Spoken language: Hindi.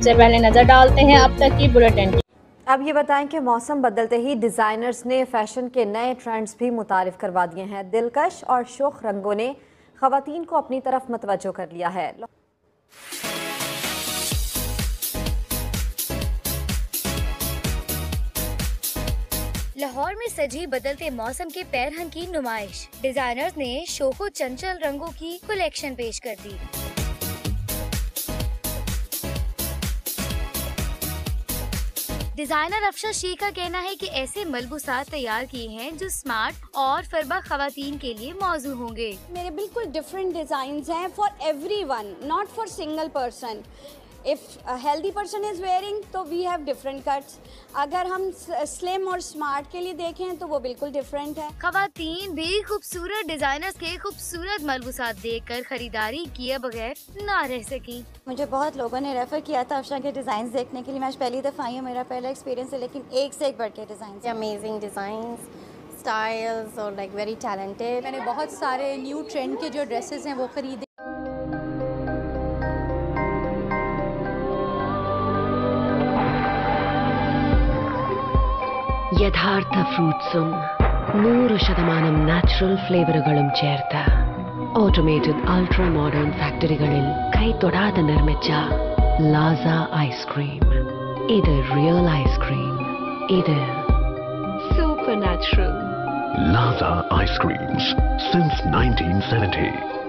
सबसे पहले नजर डालते हैं अब तक की बुलेटिन की। अब ये बताएं कि मौसम बदलते ही डिज़ाइनर्स ने फैशन के नए ट्रेंड्स भी मुतारिफ करवा दिए हैं। दिलकश और शोख रंगों ने ख़वातीन को अपनी तरफ मतवज्जो कर लिया है। लाहौर में सजी बदलते मौसम के पैरहन की नुमाइश। डिजाइनर्स ने शोखो चंचल रंगों की कलेक्शन पेश कर दी। डिजाइनर अफशा शी का कहना है कि ऐसे मलबूसात तैयार किए हैं जो स्मार्ट और फरबा खवातीन के लिए मौजू होंगे। मेरे बिल्कुल डिफरेंट डिजाइन हैं for everyone, not for single person. If healthy person is wearing तो वी हैव डिफरेंट कट्स। अगर हम स्लिम और स्मार्ट के लिए देखें तो वो बिल्कुल डिफरेंट है। खवातीन भी खूबसूरत डिजाइनर्स के खूबसूरत मलबूसात देखकर खरीदारी किए बगैर ना रह सकी। मुझे बहुत लोगों ने रेफर किया था अफशा के डिजाइन देखने के लिए। मैं आज पहली दफा आई हूँ, मेरा पहला एक्सपीरियंस है, लेकिन एक से एक बढ़ के डिजाइन, अमेजिंग डिजाइन, स्टाइल्स और लाइक वेरी टैलेंटेड। मैंने बहुत सारे न्यू ट्रेंड के जो ड्रेसेस हैं वो खरीदे। യഥാർത്ഥ ഫ്രൂട്ട്സും 100% നാച്ചുറൽ ഫ്ലേവറുകളും ചേർത്ത ഓട്ടോമേറ്റഡ് അൾട്രാ മോഡേൺ ഫാക്ടറികളിൽ കൈതൊടാതെ നിർമ്മിച്ച ലാസ ഐസ്ക്രീം. ഇത് റിയൽ ഐസ്ക്രീം, ഇത് super natural. Laza Ice Creams since 1970.